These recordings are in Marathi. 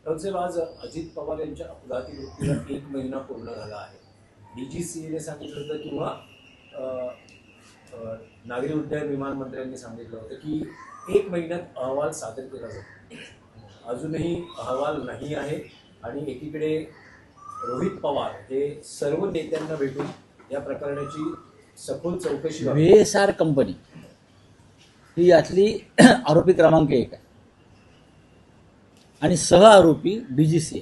साहेब, आज अजित पवार यांच्या अपघाती मृत्यूला 1 महिना पूर्ण झाला आहे. DGCA ने सांगितलं होतं किंवा अ, अ, नागरी उड्डयन विमान मंत्र्यांनी सांगितलं होतं की 1 महिन्यात अहवाल सादर केला जातो. अजूनही अहवाल नाही आहे आणि एकीकडे रोहित पवार हे सर्व नेत्यांना भेटून या प्रकरणाची सखोल चौकशी करावी. VSR कंपनी ही यातली आरोपी क्रमांक 1 आहे आणि सह आरोपी DGCA.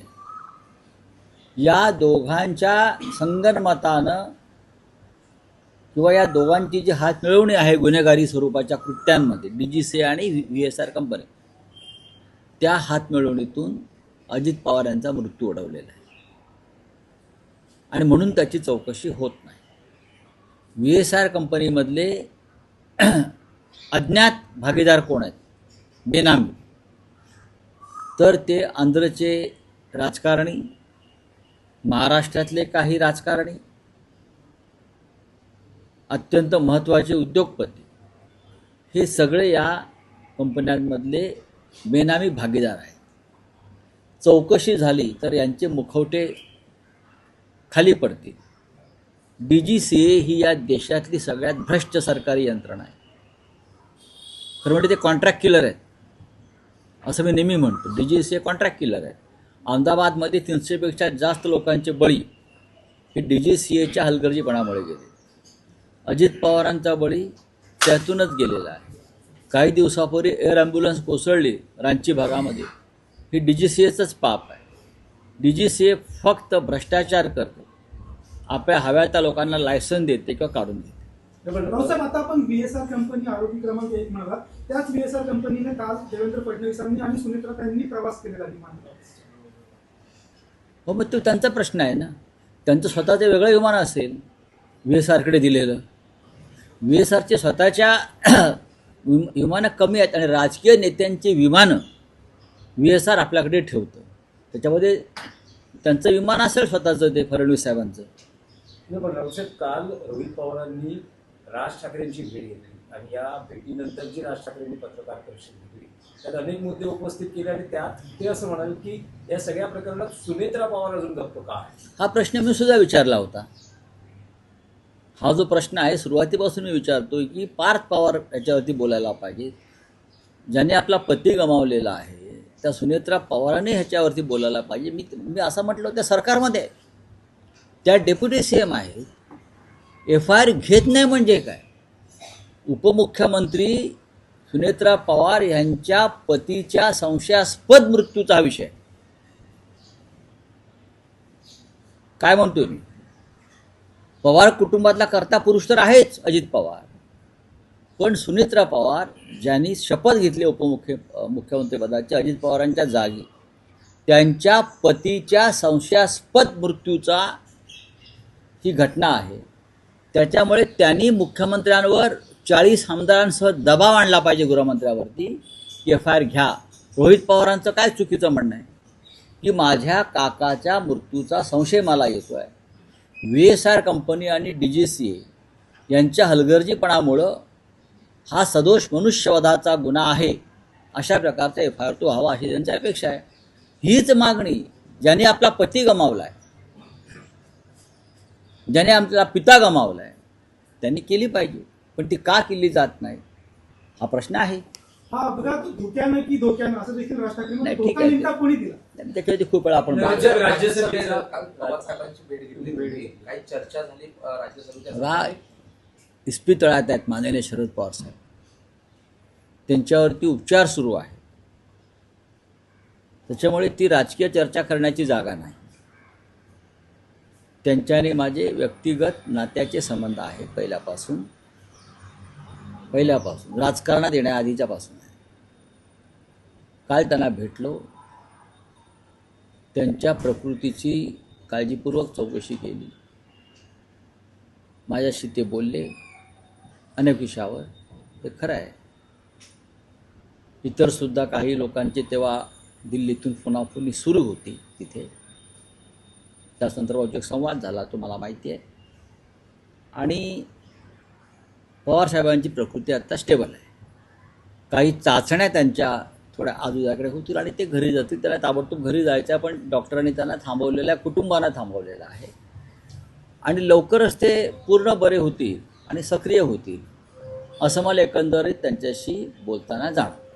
या दोघांच्या संगनमतानं किंवा या दोघांची जी हातमिळवणी आहे गुन्हेगारी स्वरूपाच्या कृत्यांमध्ये DGCA आणि VSR कंपनी, त्या हातमिळवणीतून अजित पवार यांचा मृत्यू ओढवलेला आहे आणि म्हणून त्याची चौकशी होत नाही. VSR कंपनीमधले अज्ञात भागीदार कोण आहेत, बेनामी, तर ते आंध्रचे राजकारणी, महाराष्ट्रातले काही राजकारणी, अत्यंत महत्त्वाचे उद्योगपती, हे सगळे या कंपन्यांमधले बेनामी भागीदार आहेत. चौकशी झाली तर यांचे मुखवटे खाली पडतील. DGCA ही या देशातली सगळ्यात भ्रष्ट सरकारी यंत्रणा आहे. खरं म्हणजे ते कॉन्ट्रॅक्ट किलर आहेत असं मी नेहमी म्हणतो. DGCA कॉन्ट्रॅक्ट किलर आहेत. अहमदाबादमध्ये 300पेक्षा जास्त लोकांचे बळी हे DGCAच्या हलगर्जीपणामुळे गेले. अजित पवारांचा बळी त्यातूनच गेलेला आहे. काही दिवसापूर्वी एअर ॲम्ब्युलन्स कोसळली रांची भागामध्ये, ही DGCAचंच पाप आहे. DGCA फक्त भ्रष्टाचार करते, आपल्या हव्या त्या लोकांना लायसन देते किंवा काढून देते. रावसाहेब, आता आपण VSR कंपनी आरोपी क्रमांक 1 म्हणाला, त्याच VSR कंपनीने काल देवेंद्र फडणवीसांनी आणि सुनेत्रा त्यांनी प्रवास केलेला विमानात. हो, मग तो त्यांचा प्रश्न आहे ना. त्यांचं स्वतःचं वेगळं विमान असेल VSRकडे दिलेलं. VSRचे स्वतःच्या विमानं कमी आहेत आणि राजकीय नेत्यांची विमानं VSR आपल्याकडे ठेवतं. त्याच्यामध्ये त्यांचं विमान असेल स्वतःचं, ते फडणवीस साहेबांचं. नाही, पण रावसाहेब, काल रोहित पवारांनी राज ठाकरेंची भेट घेतली आणि या भेटीनंतर जी राज ठाकरेंनी पत्रकार परिषद घेतली त्यात अनेक मुद्दे उपस्थित केले आणि त्यात ते असं म्हणाले की या सगळ्या प्रकरणात सुनेत्रा पवार अजून गप्प का आहे. हा प्रश्न मी सुद्धा विचारला होता. हा जो प्रश्न आहे सुरुवातीपासून मी विचारतोय की पार्थ पवार याच्यावरती बोलायला पाहिजे. ज्याने आपला पती गमावलेला आहे त्या सुनेत्रा पवारांनी ह्याच्यावरती बोलायला पाहिजे. मी असं म्हटलं, त्या सरकारमध्ये आहे, त्या डेप्युटी CM आहेत. FIR घेत नाही म्हणजे काय? उपमुख्यमंत्री सुनेत्रा पवार यांच्या पतीच्या संशयास्पद मृत्यूचा विषय काय म्हणतोय मी? पवार कुटुंबातला कर्ता पुरुष तर आहेच अजित पवार, पण सुनेत्रा पवार ज्यांनी शपथ घेतली मुख्यमंत्रीपदाची अजित पवारांच्या जागी, त्यांच्या पतीच्या संशयास्पद मृत्यूचा ही घटना आहे. त्याच्यामुळे त्यांनी मुख्यमंत्र्यांवर 40 आमदारांसह दबाव आणला पाहिजे गृहमंत्र्यावरती की FIR घ्या. रोहित पवारांचं काय चुकीचं म्हणणं आहे की माझ्या काकाच्या मृत्यूचा संशय मला येतो आहे. VSR कंपनी आणि DGCA यांच्या हलगर्जीपणामुळं हा सदोष मनुष्यवधाचा गुन्हा आहे, अशा प्रकारचा FIR तो हवा अशी त्यांची अपेक्षा आहे. हीच मागणी ज्याने आपला पती गमावला आहे, ज्याने आपला पिता गमावला आहे, त्यांनी केली पाहिजे. पण ती का केली जात नाही हा प्रश्न आहे. हा अपघात धोक्यानं की धोक्यानं असं देखील राज ठाकरे नाही, म्हणतात. ठीक धोका आहे. नेमका कोणी दिला? त्याच्यावरती खूप वेळा आपण राज्यसभेचा पवार साहेबांची भेट घेतली, काही चर्चा झाली रा इस्पितळात आहेत माननीय शरद पवार साहेब, त्यांच्यावरती उपचार सुरू आहे. त्याच्यामुळे ती राजकीय चर्चा करण्याची जागा नाही. त्यांच्याने माझे व्यक्तिगत नात्याचे संबंध आहे पहिल्यापासून राजकारणात येण्याआधीच्यापासून आहे. काल त्यांना भेटलो, त्यांच्या प्रकृतीची काळजीपूर्वक चौकशी केली, माझ्याशी ते बोलले अनेक विषयावर. ते खरं आहे. इतरसुद्धा काही लोकांचे तेव्हा दिल्लीतून फोनाफोनी सुरू होती तिथे, त्या संदर्भात एक संवाद झाला, तो मला माहिती आहे. आणि पवारसाहेबांची प्रकृती आता स्टेबल आहे. काही चाचण्या त्यांच्या थोड्या आज उद्याकडे होतील आणि ते घरी जातील. त्याला ताबडतोब घरी जायचं आहे, पण डॉक्टरांनी त्यांना थांबवलेल्या कुटुंबांना थांबवलेलं आहे आणि लवकरच ते पूर्ण बरे होतील आणि सक्रिय होतील असं मला एकंदरीत त्यांच्याशी बोलताना जाणवतं.